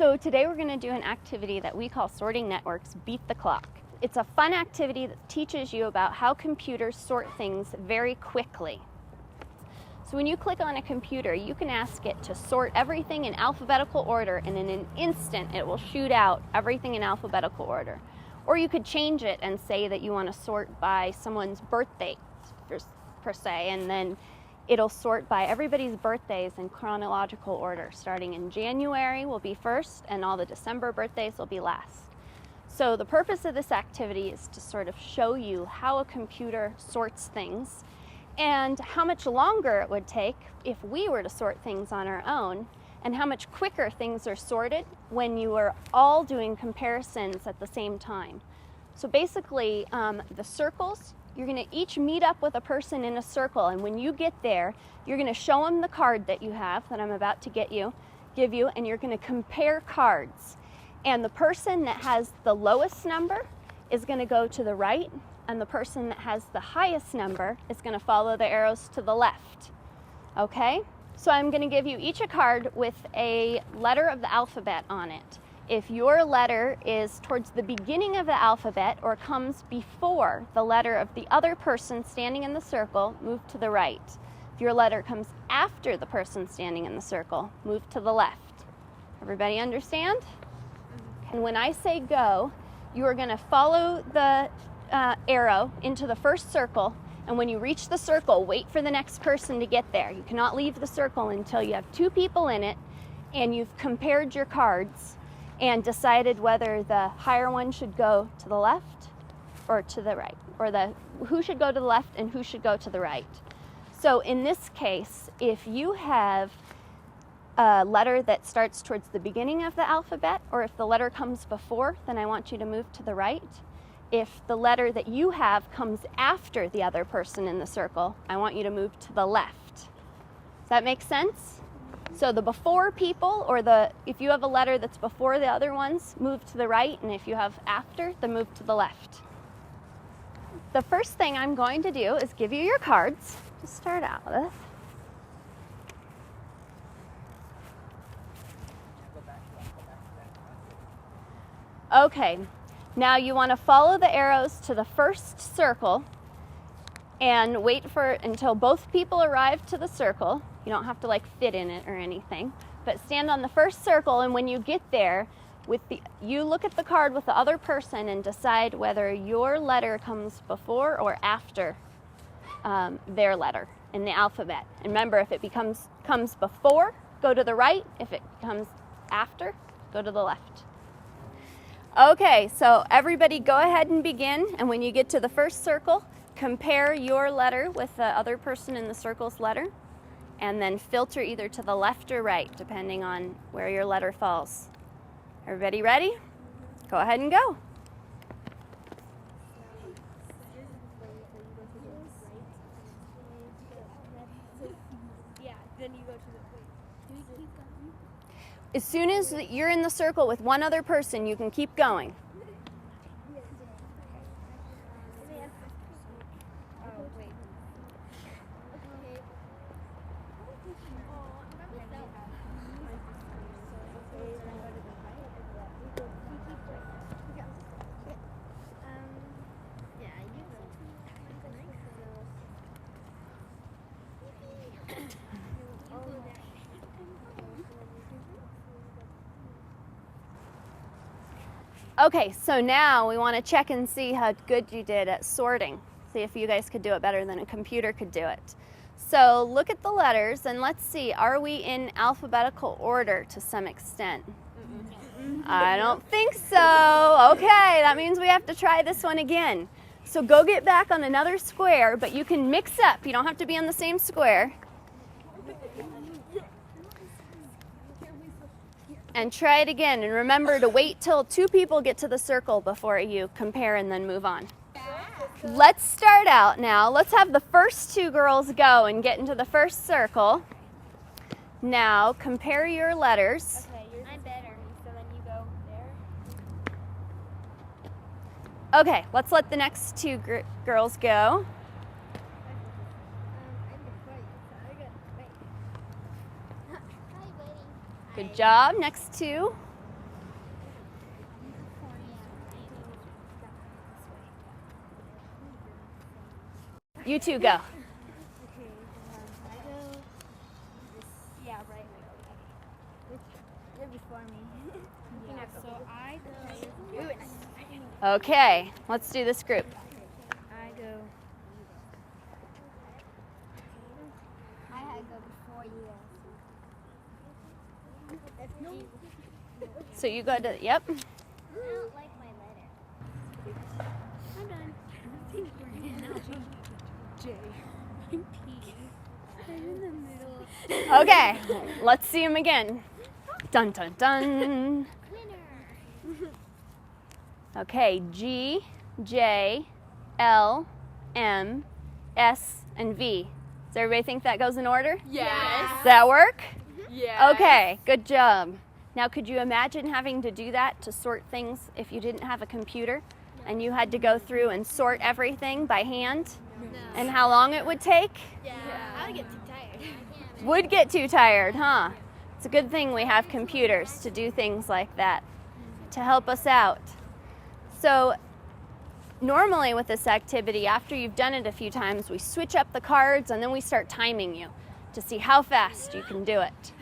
So today we're going to do an activity that we call Sorting Networks Beat the Clock. It's a fun activity that teaches you about how computers sort things very quickly. So when you click on a computer, you can ask it to sort everything in alphabetical order, and in an instant it will shoot out everything in alphabetical order. Or you could change it and say that you want to sort by someone's birthday per se, and then it'll sort by everybody's birthdays in chronological order. Starting in January will be first, and all the December birthdays will be last. So the purpose of this activity is to sort of show you how a computer sorts things and how much longer it would take if we were to sort things on our own, and how much quicker things are sorted when you are all doing comparisons at the same time. So basically, the circles, you're going to each meet up with a person in a circle, and when you get there, you're going to show them the card that you have, that I'm about to give you, and you're going to compare cards. And the person that has the lowest number is going to go to the right, and the person that has the highest number is going to follow the arrows to the left. Okay? So I'm going to give you each a card with a letter of the alphabet on it. If your letter is towards the beginning of the alphabet or comes before the letter of the other person standing in the circle, move to the right. If your letter comes after the person standing in the circle, move to the left. Everybody understand? And when I say go, you are going to follow the arrow into the first circle, and when you reach the circle, wait for the next person to get there. You cannot leave the circle until you have two people in it and you've compared your cards and decided whether the higher one should go to the left or to the right, or who should go to the left and who should go to the right. So in this case, if you have a letter that starts towards the beginning of the alphabet, or if the letter comes before, then I want you to move to the right. If the letter that you have comes after the other person in the circle, I want you to move to the left. Does that make sense? So the before people, or if you have a letter that's before the other ones, move to the right, and if you have after, then move to the left. The first thing I'm going to do is give you your cards to start out with. Okay, now you want to follow the arrows to the first circle and wait until both people arrive to the circle. You don't have to fit in it or anything, but stand on the first circle, and when you get there, you look at the card with the other person and decide whether your letter comes before or after their letter in the alphabet. And remember, if it comes before, go to the right. If it comes after, go to the left. Okay, so everybody go ahead and begin, and when you get to the first circle, compare your letter with the other person in the circle's letter, and then filter either to the left or right, depending on where your letter falls. Everybody ready? Go ahead and go. As soon as you're in the circle with one other person, you can keep going. Okay, so now we want to check and see how good you did at sorting. See if you guys could do it better than a computer could do it. So look at the letters and let's see, are we in alphabetical order to some extent? I don't think so. Okay, that means we have to try this one again. So go get back on another square, but you can mix up. You don't have to be on the same square. And try it again, and remember to wait till two people get to the circle before you compare and then move on. Let's start out now. Let's have the first two girls go and get into the first circle. Now compare your letters. Okay, I'm better, so then you go there. Okay, let's let the next two girls go. Good job. Next two. You two go. Okay, I go this, yeah, right. You're before me. Yeah, so I go. Okay, let's do this group. I go. I had to go before you. So you go to, yep. I don't like my letter. I'm done. I think we're done. J. P. I'm in the middle. Okay, let's see them again. Dun dun dun. Winner. Okay, G, J, L, M, S, and V. Does everybody think that goes in order? Yes. Does that work? Yes. Okay, good job. Now could you imagine having to do that to sort things if you didn't have a computer and you had to go through and sort everything by hand? And how long it would take? Yeah. I would get too tired. Would get too tired, huh? It's a good thing we have computers to do things like that, to help us out. So normally with this activity, after you've done it a few times, we switch up the cards and then we start timing you to see how fast you can do it.